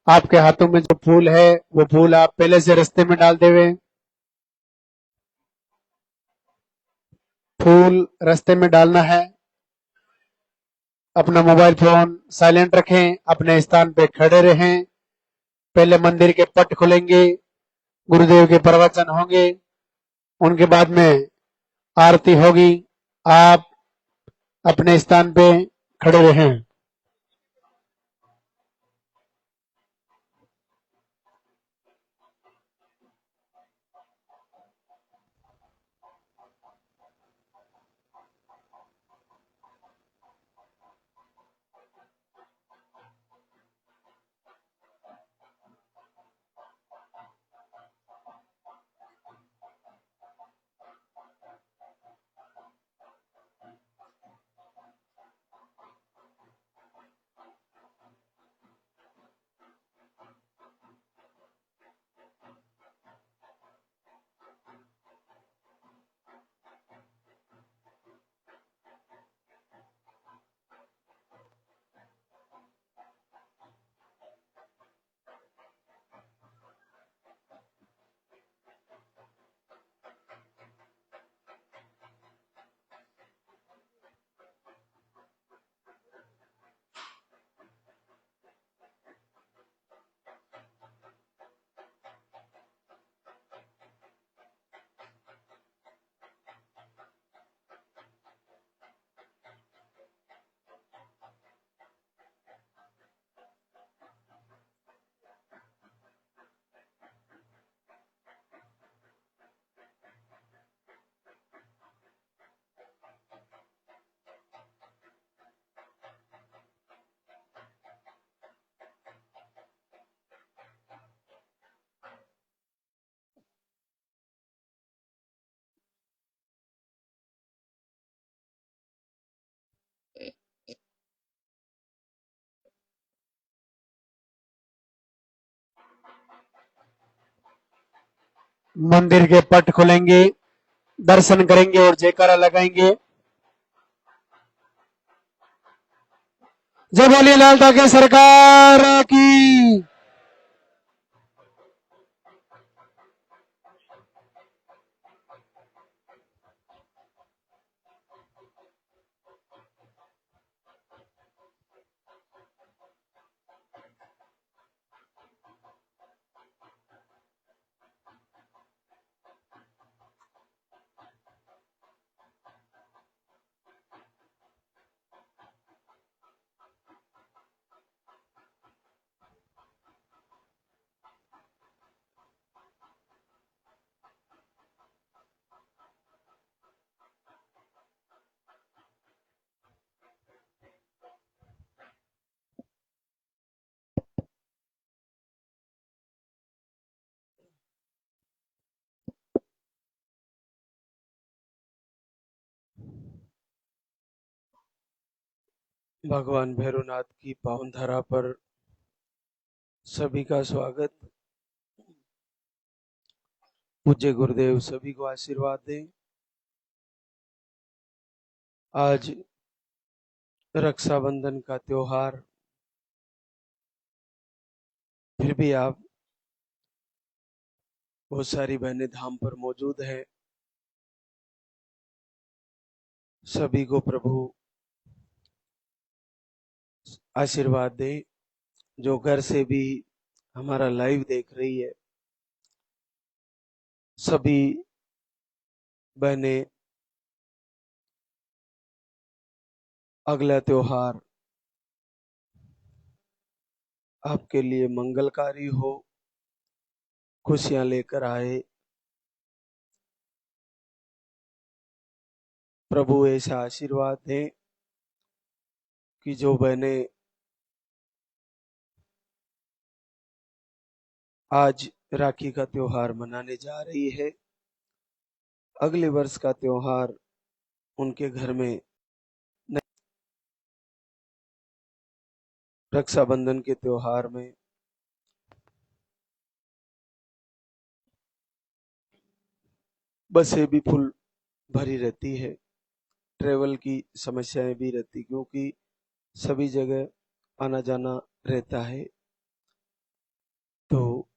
आपके हाथों में जो फूल है वो फूल आप पहले से रास्ते में डाल देवे। फूल रास्ते में डालना है। अपना मोबाइल फोन साइलेंट रखें, अपने स्थान पे खड़े रहें। पहले मंदिर के पट खुलेंगे, गुरुदेव के प्रवचन होंगे, उनके बाद में आरती होगी। आप अपने स्थान पे खड़े रहें। मंदिर के पट खुलेंगे, दर्शन करेंगे और जयकारा लगाएंगे। जय बोलिए लाल ठाकरे सरकार की। भगवान भैरवनाथ की पावन धरा पर सभी का स्वागत। पूज्य गुरुदेव सभी को आशीर्वाद दें। आज रक्षाबंधन का त्योहार, फिर भी आप बहुत सारी बहनें धाम पर मौजूद हैं। सभी को प्रभु आशीर्वाद दें। जो घर से भी हमारा लाइव देख रही है, सभी बहनें अगला त्योहार आपके लिए मंगलकारी हो, खुशियां लेकर आए। प्रभु ऐसा आशीर्वाद दें कि जो बहनें आज राखी का त्योहार मनाने जा रही है, अगले वर्ष का त्योहार उनके घर में रक्षाबंधन के त्योहार में बसें भी फुल भरी रहती है। ट्रेवल की समस्याएं भी रहती, क्योंकि सभी जगह आना जाना रहता है। तो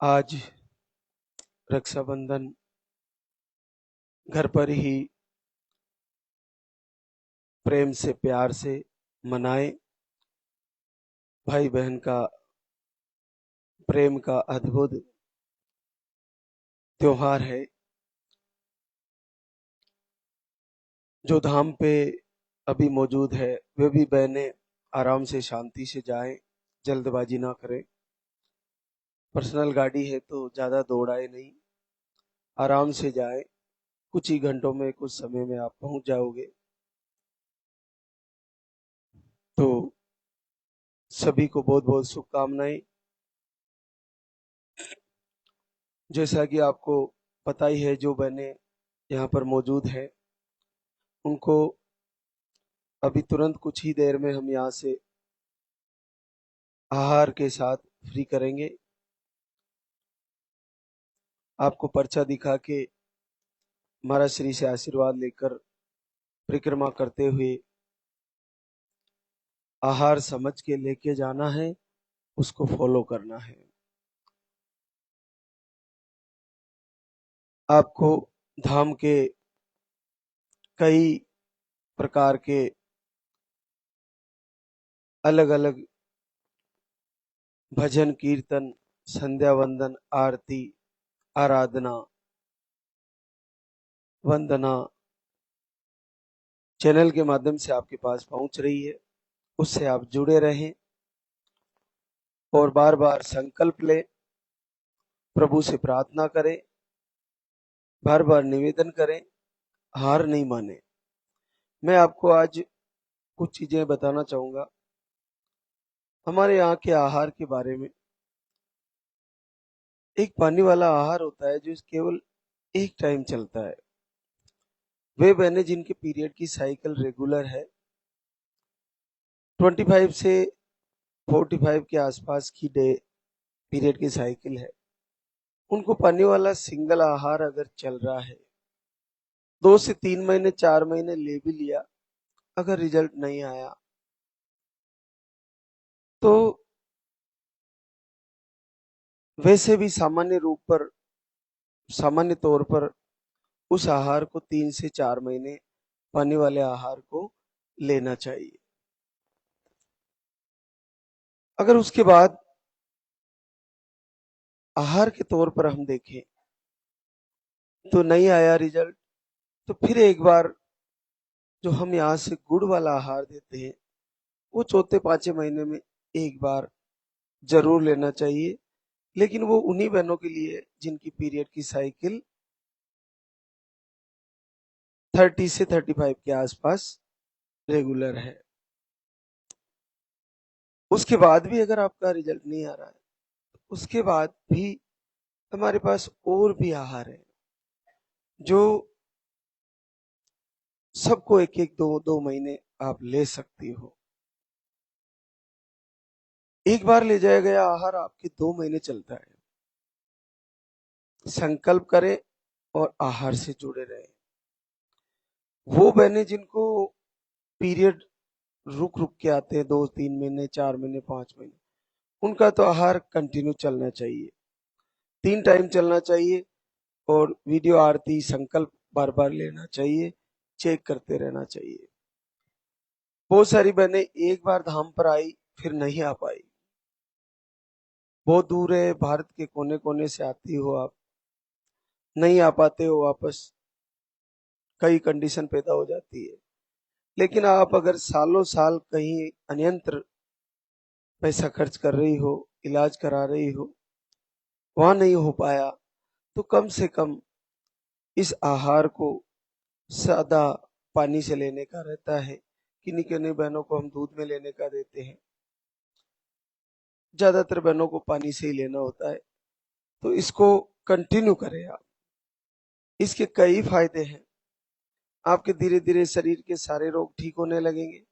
आज रक्षाबंधन घर पर ही प्रेम से प्यार से मनाएं। भाई बहन का प्रेम का अद्भुत त्योहार है। जो धाम पे अभी मौजूद है वे भी बहनें आराम से शांति से जाएं, जल्दबाजी ना करें। पर्सनल गाड़ी है तो ज्यादा दौड़ाए नहीं, आराम से जाएं। कुछ ही घंटों में, कुछ समय में आप पहुंच जाओगे। तो सभी को बहुत बहुत शुभकामनाएं। जैसा कि आपको पता ही है, जो बहनें यहाँ पर मौजूद हैं उनको अभी तुरंत कुछ ही देर में हम यहाँ से आहार के साथ फ्री करेंगे। आपको पर्चा दिखा के महाराज श्री से आशीर्वाद लेकर परिक्रमा करते हुए आहार समझ के लेके जाना है, उसको फॉलो करना है। आपको धाम के कई प्रकार के अलग अलग भजन कीर्तन, संध्या वंदन, आरती, आराधना, वंदना चैनल के माध्यम से आपके पास पहुंच रही है। उससे आप जुड़े रहें और बार बार संकल्प लें, प्रभु से प्रार्थना करें, बार बार निवेदन करें, हार नहीं माने। मैं आपको आज कुछ चीजें बताना चाहूंगा हमारे यहाँ के आहार के बारे में। एक पानी वाला आहार होता है जो केवल एक टाइम चलता है। वे बहनें जिनके पीरियड की साइकिल रेगुलर है, 25 से 45 के आसपास की डे पीरियड की साइकिल है, उनको पानी वाला सिंगल आहार अगर चल रहा है, 2 से 3 महीने 4 महीने ले भी लिया, अगर रिजल्ट नहीं आया तो वैसे भी सामान्य तौर पर उस आहार को 3 से 4 महीने पानी वाले आहार को लेना चाहिए। अगर उसके बाद आहार के तौर पर हम देखें तो नहीं आया रिजल्ट, तो फिर एक बार जो हम यहाँ से गुड़ वाला आहार देते हैं वो चौथे पांचवें महीने में एक बार जरूर लेना चाहिए। लेकिन वो उन्हीं बहनों के लिए जिनकी पीरियड की साइकिल 30 से 35 के आसपास रेगुलर है। उसके बाद भी अगर आपका रिजल्ट नहीं आ रहा है, उसके बाद भी हमारे पास और भी आहार है जो सबको एक एक दो दो महीने आप ले सकती हो। एक बार ले जाया गया आहार आपके 2 महीने चलता है। संकल्प करें और आहार से जुड़े रहें। वो बहनें जिनको पीरियड रुक रुक के आते हैं, 2 3 महीने 4 महीने 5 महीने, उनका तो आहार कंटिन्यू चलना चाहिए, 3 टाइम चलना चाहिए। और वीडियो आरती संकल्प बार बार लेना चाहिए, चेक करते रहना चाहिए। बहुत सारी बहनें एक बार धाम पर आई फिर नहीं आ पाई, बहुत दूर है, भारत के कोने कोने से आती हो आप, नहीं आ पाते हो वापस, कई कंडीशन पैदा हो जाती है। लेकिन आप अगर सालों साल कहीं अन्यंत्र पैसा खर्च कर रही हो, इलाज करा रही हो, वहां नहीं हो पाया, तो कम से कम इस आहार को सादा पानी से लेने का रहता है। किन्हीं किन्हीं बहनों को हम दूध में लेने का देते हैं, ज्यादातर बहनों को पानी से ही लेना होता है। तो इसको कंटिन्यू करें आप, इसके कई फायदे हैं। आपके धीरे धीरे शरीर के सारे रोग ठीक होने लगेंगे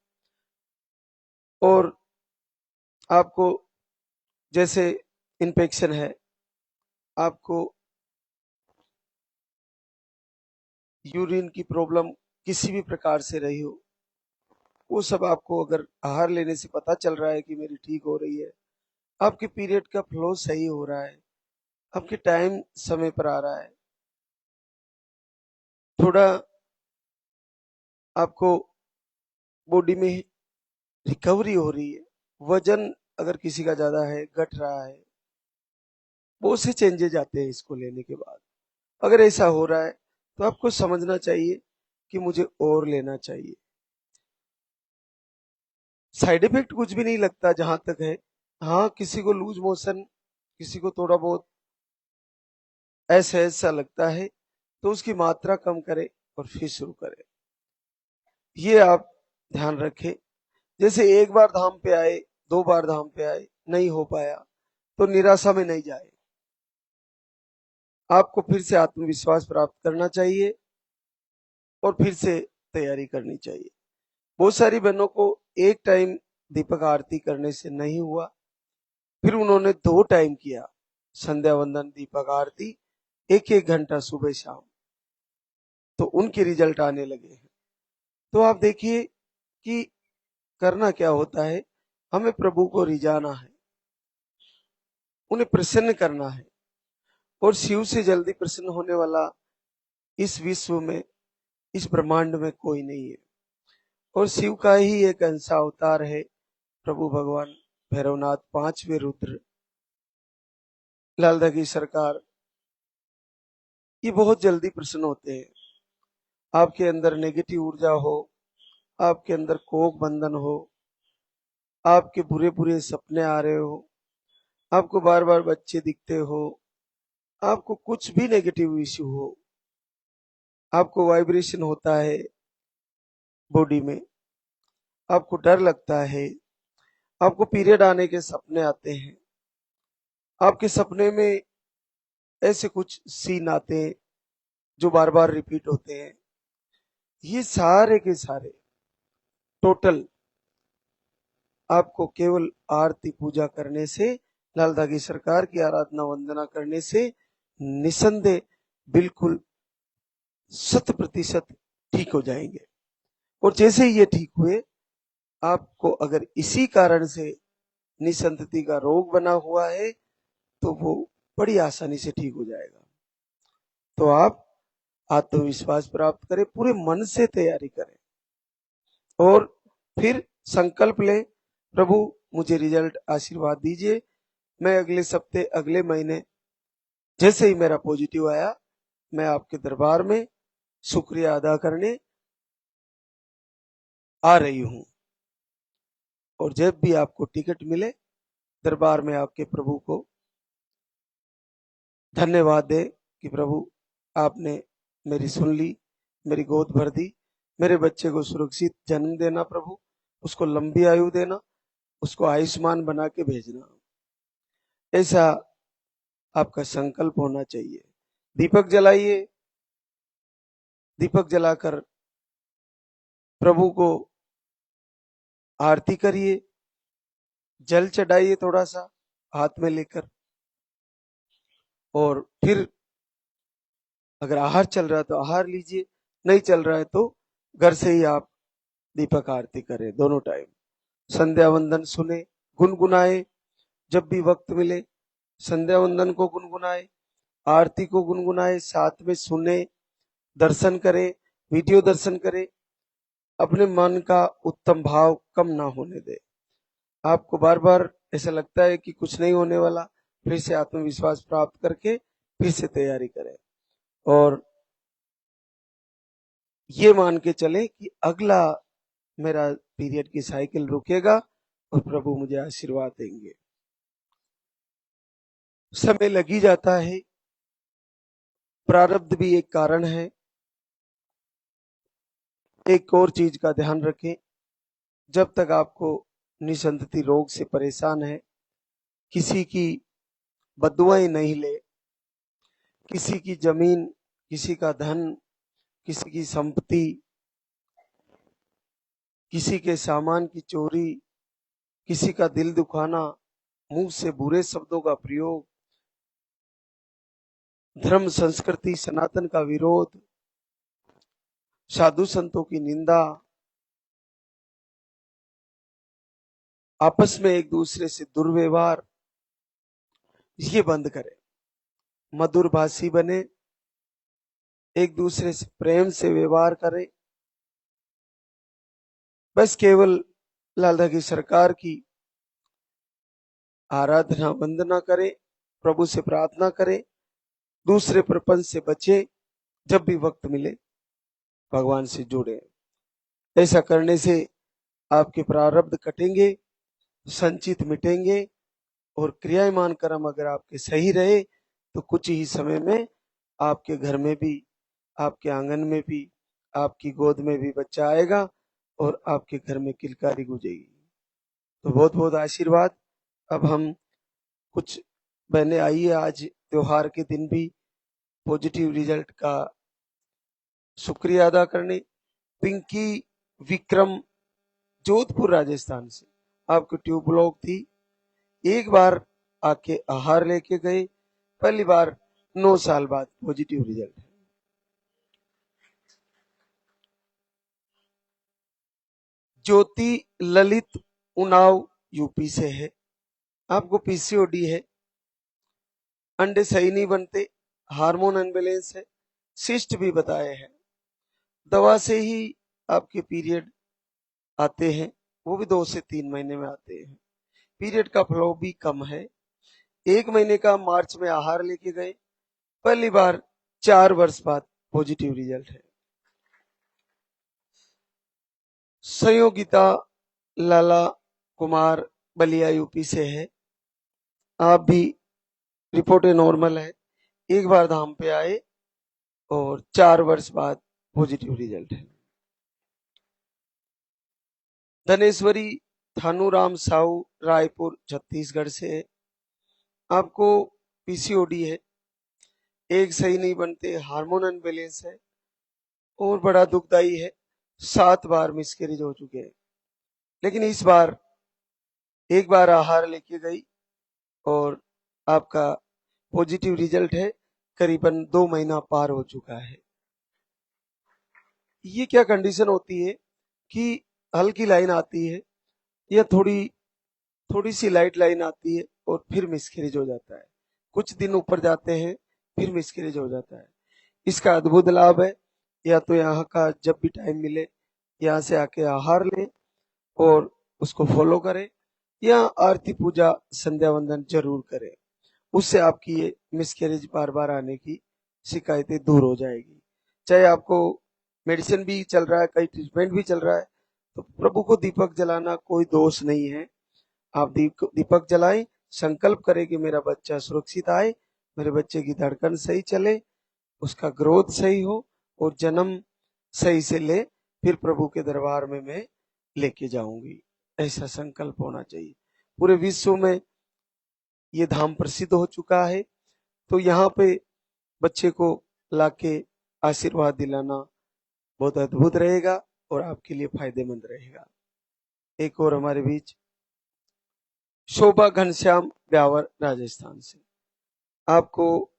और आपको जैसे इन्फेक्शन है, आपको यूरिन की प्रॉब्लम किसी भी प्रकार से रही हो, वो सब आपको अगर आहार लेने से पता चल रहा है कि मेरी ठीक हो रही है, आपके पीरियड का फ्लो सही हो रहा है, आपके टाइम समय पर आ रहा है, थोड़ा आपको बॉडी में रिकवरी हो रही है, वजन अगर किसी का ज्यादा है घट रहा है, बहुत से चेंजेज आते हैं इसको लेने के बाद। अगर ऐसा हो रहा है तो आपको समझना चाहिए कि मुझे और लेना चाहिए। साइड इफेक्ट कुछ भी नहीं लगता जहां तक है। हाँ, किसी को लूज मोशन, किसी को थोड़ा बहुत ऐसा ऐसा लगता है, तो उसकी मात्रा कम करे और फिर शुरू करे, ये आप ध्यान रखें। जैसे एक बार धाम पे आए, दो बार धाम पे आए, नहीं हो पाया तो निराशा में नहीं जाए, आपको फिर से आत्मविश्वास प्राप्त करना चाहिए और फिर से तैयारी करनी चाहिए। बहुत सारी बहनों को एक टाइम दीपक आरती करने से नहीं हुआ, फिर उन्होंने 2 टाइम किया, संध्या वंदन दीपक आरती, एक एक घंटा सुबह शाम, तो उनके रिजल्ट आने लगे हैं। तो आप देखिए कि करना क्या होता है, हमें प्रभु को रिझाना है, उन्हें प्रसन्न करना है, और शिव से जल्दी प्रसन्न होने वाला इस विश्व में, इस ब्रह्मांड में कोई नहीं है। और शिव का ही एक अंश अवतार है प्रभु भगवान भैरवनाथ, 5वें रुद्र, लालदा की सरकार, ये बहुत जल्दी प्रसन्न होते हैं। आपके अंदर नेगेटिव ऊर्जा हो, आपके अंदर कोप बंधन हो, आपके बुरे बुरे सपने आ रहे हो, आपको बार बार बच्चे दिखते हो, आपको कुछ भी नेगेटिव इश्यू हो, आपको वाइब्रेशन होता है बॉडी में, आपको डर लगता है, आपको पीरियड आने के सपने आते हैं, आपके सपने में ऐसे कुछ सीन आते हैं जो बार बार रिपीट होते हैं, ये सारे के सारे टोटल आपको केवल आरती पूजा करने से, लालदा की सरकार की आराधना वंदना करने से निसंदेह बिल्कुल 100% ठीक हो जाएंगे। और जैसे ही ये ठीक हुए, आपको अगर इसी कारण से निसंतति का रोग बना हुआ है तो वो बड़ी आसानी से ठीक हो जाएगा। तो आप आत्मविश्वास प्राप्त करें, पूरे मन से तैयारी करें और फिर संकल्प लें, प्रभु मुझे रिजल्ट आशीर्वाद दीजिए, मैं अगले सप्ते अगले महीने जैसे ही मेरा पॉजिटिव आया, मैं आपके दरबार में शुक्रिया अदा करने आ रही हूं। और जब भी आपको टिकट मिले, दरबार में आपके प्रभु को धन्यवाद दे कि प्रभु आपने मेरी सुन ली, मेरी गोद भर दी, मेरे बच्चे को सुरक्षित जन्म देना प्रभु, उसको लंबी आयु देना, उसको आयुष्मान बना के भेजना, ऐसा आपका संकल्प होना चाहिए। दीपक जलाइए, दीपक जलाकर प्रभु को आरती करिए, जल चढ़ाइए थोड़ा सा हाथ में लेकर, और फिर अगर आहार चल रहा है तो आहार लीजिए, नहीं चल रहा है तो घर से ही आप दीपक आरती करें, दोनों टाइम संध्या वंदन सुने, गुनगुनाए, जब भी वक्त मिले संध्या वंदन को गुनगुनाए, आरती को गुनगुनाए, साथ में सुने, दर्शन करे, वीडियो दर्शन करे, अपने मन का उत्तम भाव कम ना होने दे। आपको बार बार ऐसा लगता है कि कुछ नहीं होने वाला, फिर से आत्मविश्वास प्राप्त करके फिर से तैयारी करें और ये मान के चले कि अगला मेरा पीरियड की साइकिल रुकेगा और प्रभु मुझे आशीर्वाद देंगे। समय लग ही जाता है, प्रारब्ध भी एक कारण है। एक और चीज का ध्यान रखें, जब तक आपको निसंतति रोग से परेशान है, किसी की बदुआएं नहीं ले, किसी की जमीन, किसी का धन, किसी की संपत्ति, किसी के सामान की चोरी, किसी का दिल दुखाना, मुंह से बुरे शब्दों का प्रयोग, धर्म संस्कृति सनातन का विरोध, साधु संतों की निंदा, आपस में एक दूसरे से दुर्व्यवहार ये बंद करें, मधुर भाषी बने, एक दूसरे से प्रेम से व्यवहार करें। बस केवल लाला की सरकार की आराधना वंदना करें, प्रभु से प्रार्थना करें, दूसरे प्रपंच से बचे, जब भी वक्त मिले भगवान से जुड़े। ऐसा करने से आपके प्रारब्ध कटेंगे, संचित मिटेंगे और क्रियामान कर्म अगर आपके सही रहे तो कुछ ही समय में आपके घर में भी, आपके आंगन में भी, आपकी गोद में भी बच्चा आएगा और आपके घर में किलकारी गूंजेगी। तो बहुत बहुत आशीर्वाद। अब हम कुछ बहनें आई है आज त्योहार के दिन भी पॉजिटिव रिजल्ट का शुक्रिया अदा करने। पिंकी विक्रम जोधपुर राजस्थान से, आपकी ट्यूब ब्लॉक थी, एक बार आके आहार लेके गए, पहली बार 9 साल बाद पॉजिटिव रिजल्ट है। ज्योति ललित उनाव यूपी से है, आपको पीसीओडी है, अंडे सही नहीं बनते, हार्मोन अनबैलेंस है, सिस्ट भी बताए हैं, दवा से ही आपके पीरियड आते हैं, वो भी 2 से 3 महीने में आते हैं, पीरियड का फ्लो भी कम है। 1 महीने का मार्च में आहार लेके गए, पहली बार 4 वर्ष बाद पॉजिटिव रिजल्ट है। संयोगिता लाला कुमार बलिया यूपी से है, आप भी रिपोर्ट नॉर्मल है, एक बार धाम पे आए और 4 वर्ष बाद पॉजिटिव रिजल्ट है। धनेश्वरी थानूराम साहू रायपुर छत्तीसगढ़ से है, आपको पीसीओडी है, एक सही नहीं बनते, हार्मोन अनबैलेंस है और बड़ा दुखदाई है, 7 बार मिसकैरेज हो चुके हैं, लेकिन इस बार एक बार आहार लेके गई और आपका पॉजिटिव रिजल्ट है, करीबन 2 महीना पार हो चुका है। ये क्या कंडीशन होती है कि हल्की लाइन आती है या थोड़ी सी लाइट लाइन आती है और फिर मिसकैरेज हो जाता है, कुछ दिन ऊपर जाते हैं फिर मिसकैरेज हो जाता है। इसका अद्भुत लाभ है, या तो यहाँ का जब भी टाइम मिले यहाँ से आके आहार लें और उसको फॉलो करें, या आरती पूजा संध्या वंदन जरूर करें, उससे आपकी ये मिसकैरेज बार बार आने की शिकायतें दूर हो जाएगी। चाहे आपको मेडिसिन भी चल रहा है, कई ट्रीटमेंट भी चल रहा है, तो प्रभु को दीपक जलाना कोई दोष नहीं है, आप दीपक जलाएं, संकल्प करें कि मेरा बच्चा सुरक्षित आए, मेरे बच्चे की धड़कन सही चले, उसका ग्रोथ सही हो और जन्म सही से ले, फिर प्रभु के दरबार में मैं लेके जाऊंगी, ऐसा संकल्प होना चाहिए। पूरे विश्व में ये धाम प्रसिद्ध हो चुका है, तो यहाँ पे बच्चे को लाके आशीर्वाद दिलाना बहुत अद्भुत रहेगा और आपके लिए फायदेमंद रहेगा। एक और हमारे बीच शोभा घनश्याम ब्यावर राजस्थान से, आपको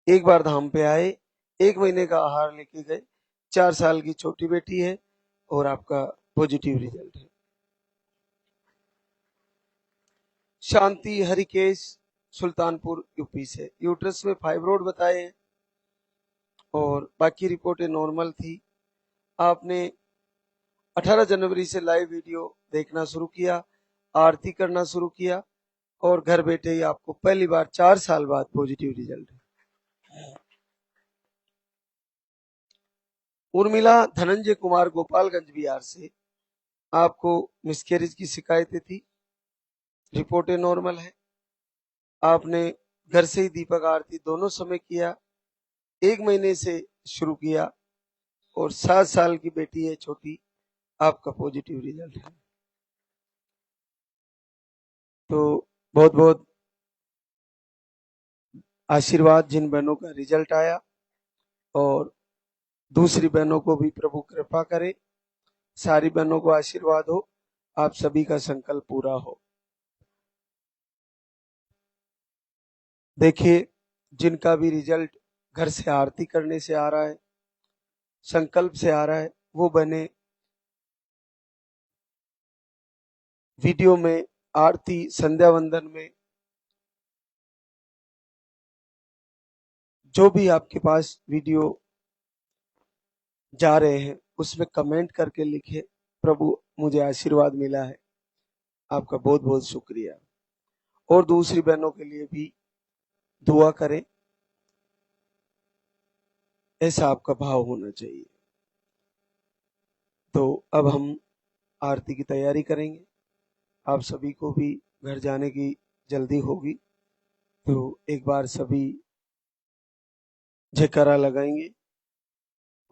एक बार धाम पे आए, 1 महीने का आहार लेके गए, 4 साल की छोटी बेटी है और आपका पॉजिटिव रिजल्ट है। शांति हरिकेश सुल्तानपुर यूपी से, यूट्रस में फाइब्रोड बताए हैं और बाकी रिपोर्टें नॉर्मल थी। आपने 18 जनवरी से लाइव वीडियो देखना शुरू किया, आरती करना शुरू किया और घर बैठे ही आपको पहली बार 4 साल बाद पॉजिटिव रिजल्ट है। उर्मिला धनंजय कुमार गोपालगंज बिहार से, आपको मिसकैरेज की शिकायतें थी, रिपोर्टें नॉर्मल है, आपने घर से ही दीपक आरती दोनों समय किया, 1 महीने से शुरू किया और 7 साल की बेटी है छोटी, आपका पॉजिटिव रिजल्ट है। तो बहुत बहुत आशीर्वाद जिन बहनों का रिजल्ट आया, और दूसरी बहनों को भी प्रभु कृपा करे, सारी बहनों को आशीर्वाद हो, आप सभी का संकल्प पूरा हो। देखिए, जिनका भी रिजल्ट घर से आरती करने से आ रहा है, संकल्प से आ रहा है, वो बने वीडियो में, आरती, संध्या वंदन में जो भी आपके पास वीडियो जा रहे हैं उसमें कमेंट करके लिखे, प्रभु मुझे आशीर्वाद मिला है, आपका बहुत बहुत शुक्रिया। और दूसरी बहनों के लिए भी दुआ करें, ऐसा आपका भाव होना चाहिए। तो अब हम आरती की तैयारी करेंगे। आप सभी को भी घर जाने की जल्दी होगी, तो एक बार सभी जयकारा लगाएंगे।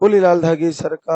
बोली लाल धागी सरकार।